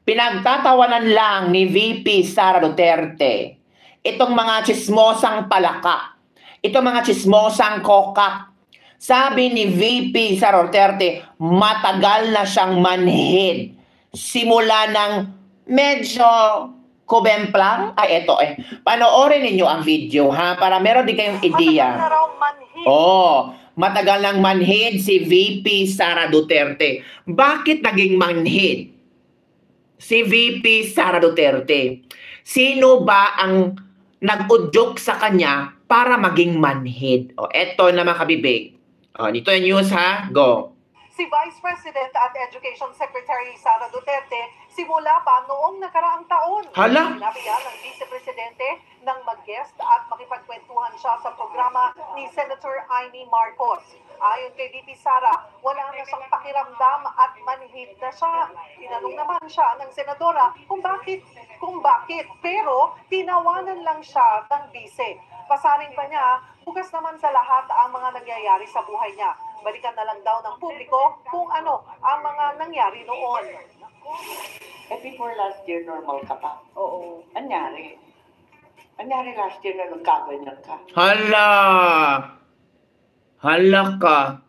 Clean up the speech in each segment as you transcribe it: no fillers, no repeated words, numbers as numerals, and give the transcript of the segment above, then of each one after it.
Pinagtatawanan lang ni VP Sara Duterte itong mga tsismosang palaka, itong mga tsismosang kokak. Sabi ni VP Sara Duterte, matagal na siyang manhid. Simula ng medyo kubemplang. Panoorin ninyo ang video, ha? Para meron din kayong ideya. Matagal nang manhid si VP Sara Duterte. Bakit naging manhid si VP Sara Duterte? Sino ba ang nag-udyok sa kanya para maging manhid? Eto na mga kabibig. Dito yung news, ha? Go. Si Vice President at Education Secretary Sara Duterte simula pa noong nakaraang taon. Sinabihan ng Vice Presidente nang mag-guest at makipagkwentuhan siya sa programa ni Senator Amy Marcos. Ayon kay VP Sara, wala na siyang pakiramdam at manhid na siya. Tinanong naman siya ng senadora kung bakit. Pero tinawanan lang siya ng bise. Pasaring pa niya, bukas naman sa lahat ang mga nangyayari sa buhay niya. Balikan na lang daw ng publiko kung ano ang mga nangyari noon. Before last year, normal ka pa. Oo. Anyari last year na nagkaganyan ka. Hala ka.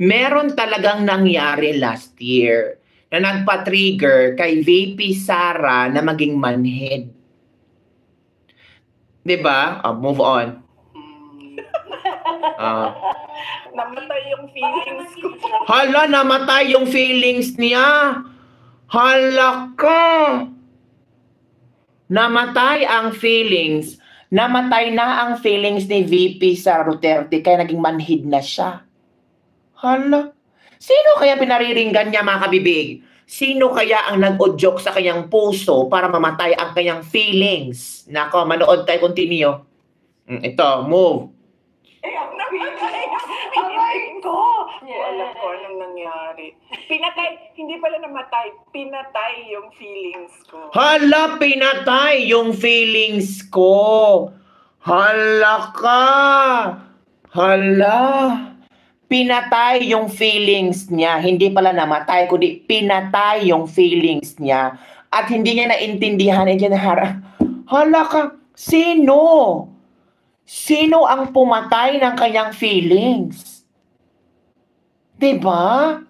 Meron talagang nangyari last year na nagpa-trigger kay VP Sara na maging manhid. Diba? Move on. Namatay yung feelings ko. Namatay yung feelings niya. Hala ka. Namatay ang feelings. Namatay na ang feelings ni VP Sara Duterte kaya naging manhid na siya. Sino kaya pinariringgan niya, mga kabibig? Sino kaya ang nag-udyok sa kanyang puso para mamatay ang kanyang feelings? Nako, manood tayo, continue. Ito, move. Aray ko! Alam ko anong nangyari. Hindi pala namatay, pinatay yung feelings ko. Pinatay yung feelings ko. Ka. Pinatay yung feelings niya. Hindi pala namatay, kundi pinatay yung feelings niya. At hindi niya naintindihan. Ka. Sino? Sino ang pumatay ng kanyang feelings? Diba?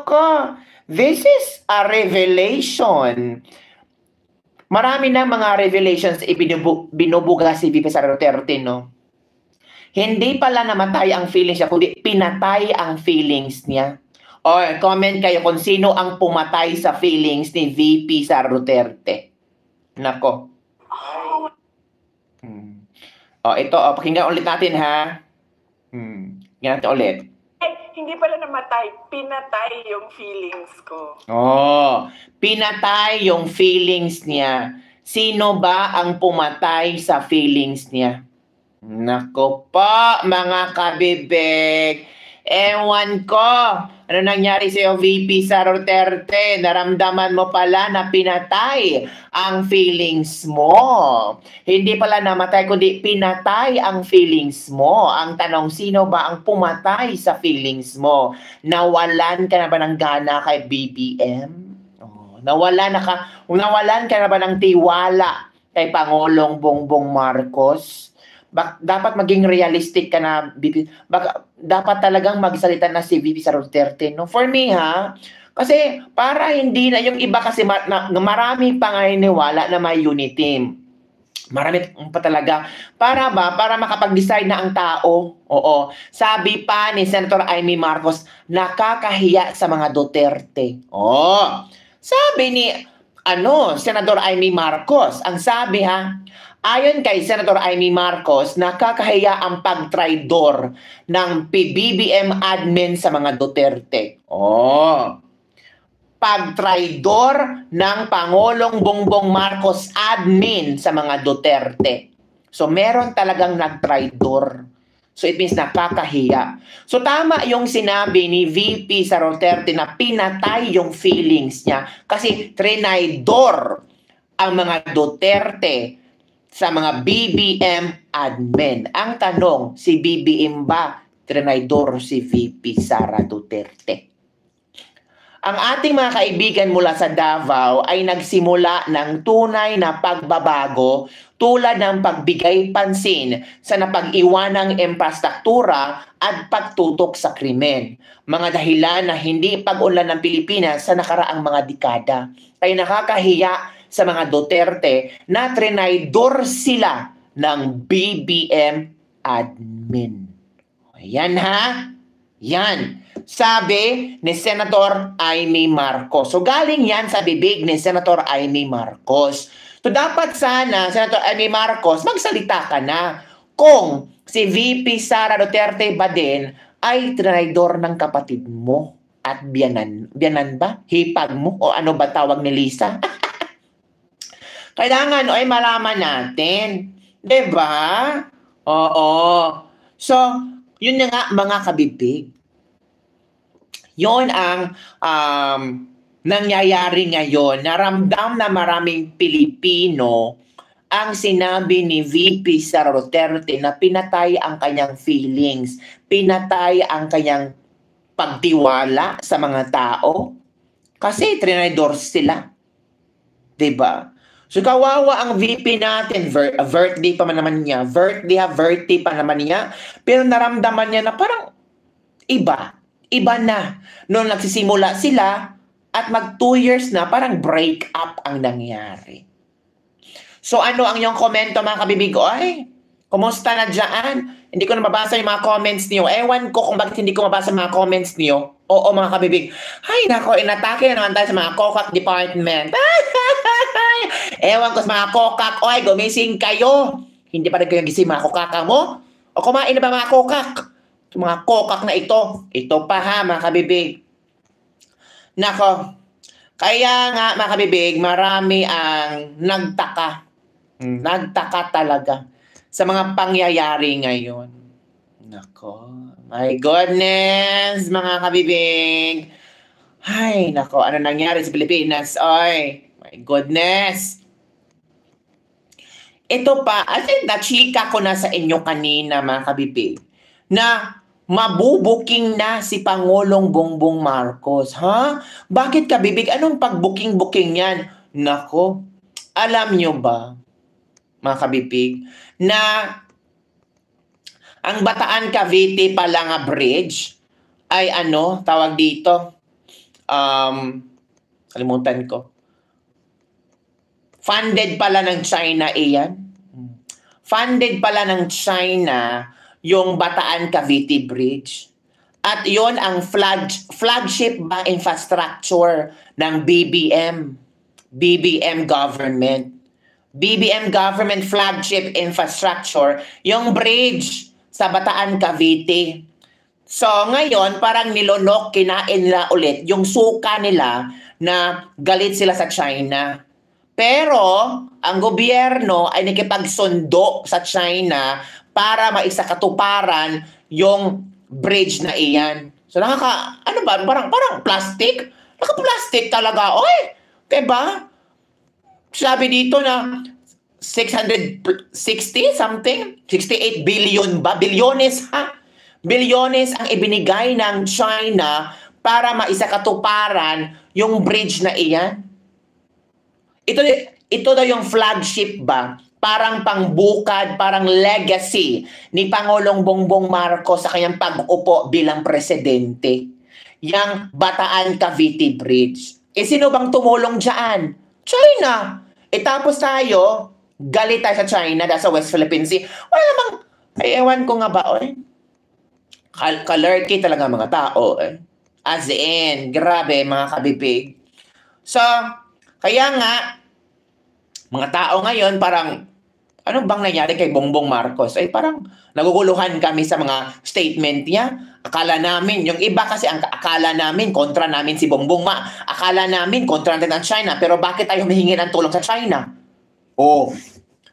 Ka. This is a revelation. Marami na mga revelations binubuga si VP Sara Duterte, no? Hindi pala namatay ang feelings niya, kundi pinatay ang feelings niya. Comment kayo kung sino ang pumatay sa feelings ni VP Sara Duterte. Nako. Ito, pakinggan ulit natin, ha? Pakinggan natin ulit. Hindi pala namatay, pinatay yung feelings ko. Pinatay yung feelings niya. Sino ba ang pumatay sa feelings niya? Nako po, mga kabibig. Ewan ko. Ano nangyari sa'yo, VP Sara Duterte? Naramdaman mo pala na pinatay ang feelings mo. Hindi pala namatay, kundi pinatay ang feelings mo. Ang tanong, sino ba ang pumatay sa feelings mo? Nawalan ka na ba ng gana kay BBM? Nawalan ka na ba ng tiwala kay Pangulong Bongbong Marcos? Dapat maging realistic ka na, dapat talagang magsalita na si VP Sara Duterte, no? For me, ha? Kasi para hindi na yung iba kasi marami pang naniniwala na may unity team. Marami pa talaga. Para makapag-decide na ang tao. Oo. Sabi pa ni Senator Amy Marcos, nakakahiya sa mga Duterte. Sabi ni Senator Amy Marcos, ang sabi, ha? Ayon kay Senator Amy Marcos, nakakahiya ang pagtraidor ng PBBM admin sa mga Duterte. Pagtraidor ng Pangulong Bongbong Marcos admin sa mga Duterte. So meron talagang nagtraidor. So it means nakakahiya. So tama yung sinabi ni VP Sara Duterte na pinatay yung feelings niya kasi trinaidor ang mga Duterte sa mga BBM admin. Ang tanong, si BBM ba trinaidor si VP Sara Duterte? ang ating mga kaibigan mula sa Davao ay nagsimula ng tunay na pagbabago tulad ng pagbigay pansin sa napag-iwanang infrastruktura at pagtutok sa krimen. Mga dahilan na hindi pag-unlad ng Pilipinas sa nakaraang mga dekada. Ay nakakahiya sa mga Duterte na trinaydor sila ng BBM admin. Ayan ha? Yan. Sabi ni Senator Amy Marcos. So galing yan sa bibig ni Senator Amy Marcos. So dapat sana, Senator Amy Marcos, magsalita ka na kung si VP Sara Duterte ba din ay traidor ng kapatid mo at biyanan. Biyanan ba? Hipag mo? O ano ba tawag ni Lisa? Kailangan ay malaman natin. Diba? Oo. So, yun na nga mga kabibig. Yon ang nangyayari ngayon. Naramdam na maraming Pilipino ang sinabi ni VP Sara Duterte na pinatay ang kanyang feelings, pinatay ang kanyang pagtiwala sa mga tao kasi trinidor sila. Diba? So kawawa ang VP natin, birthday pa naman niya, birthday pa naman niya, pero naramdaman niya na parang iba na. Noong nagsisimula sila at mag 2 years na, parang break up ang nangyari. So ano ang iyong komento mga kabibig? Ay, kumusta na dyan? Hindi ko na mabasa yung mga comments niyo. Ewan ko kung bakit hindi ko mabasa mga comments niyo. Oo mga kabibig. Ay nako, inatake na naman tayo sa mga kokak department. Ewan ko sa mga kokak. Oy, gumising kayo. Hindi pa rin kayo gising mga kokaka mo? O kumain na ba mga kokak? Mga kokak na ito. Ito pa ha, mga kabibig. Nako. Kaya nga, mga kabibig, marami ang nagtaka. Nagtaka talaga sa mga pangyayari ngayon. Nako. My goodness, mga kabibig. Ay, nako. Ano nangyari sa Pilipinas? Ay, my goodness. Ito pa, I think na-chika ko na sa inyo kanina, mga kabibig, na mabubuking na si Pangulong Bongbong Marcos. Ha? Bakit kabibig? Anong pagbuking-buking yan? Nako, alam nyo ba, mga kabibig, na ang Bataan Cavite pala nga bridge ay ano, tawag dito, kalimutan ko. Funded pala ng China iyan. Funded pala ng China yung Bataan Cavite Bridge. At yon ang flagship ba infrastructure ng BBM government. BBM government flagship infrastructure, yung bridge sa Bataan Cavite. So ngayon parang nilolok, kinain nila ulit yung suka nila na galit sila sa China. Pero ang gobyerno ay nakipagsundo sa China para maisakatuparan yung bridge na iyan. So ano ba? Parang plastic? Naka-plastic talaga. Oy! Diba? Sabi dito na 660 something? 68 billion ba? Bilyones ha? Bilyones ang ibinigay ng China para maisakatuparan yung bridge na iyan. Ito daw yung flagship ba? Parang pangbukad, parang legacy ni Pangulong Bongbong Marcos sa kanyang pag-upo bilang presidente. Yang Bataan Cavite Bridge. Sino bang tumulong dyan? China. Tapos tayo, galit tayo sa China dahil sa West Philippine Sea. Wala namang, ewan ko nga ba, kalerky talaga mga tao. As in, grabe mga kabibig. So, kaya nga, mga tao ngayon parang, ano bang nangyari kay Bongbong Marcos? Parang naguguluhan kami sa mga statement niya. Akala namin, yung iba kasi ang akala namin, kontra namin si Bongbong akala namin, kontra natin ang China. Pero bakit tayo humihingi ng tulong sa China?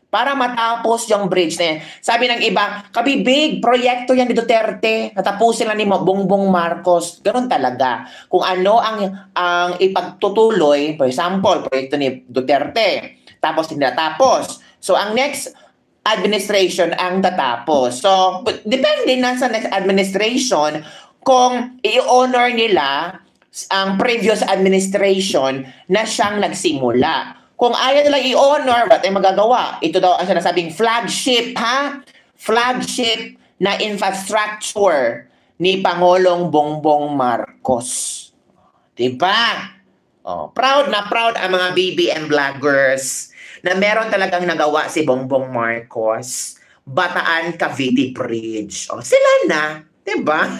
Para matapos yung bridge na yan. Sabi ng iba, kabibig, proyekto yan ni Duterte. Natapusin lang ni Bongbong Marcos. Ganun talaga. Kung ano ang ipagtutuloy, for example, proyekto ni Duterte. Tapos hindi natapos. So, ang next administration ang tatapos. So, depende na sa next administration kung i-honor nila ang previous administration na siyang nagsimula. Kung ayaw nilang i-honor, what ay magagawa? Ito daw ang sinasabing flagship, ha? Flagship na infrastructure ni Pangulong Bongbong Marcos. Diba? Oh, proud na proud ang mga BBM vloggers na meron talagang nagawa si Bongbong Marcos. Bataan Cavite Bridge. Oh, sila na. Diba?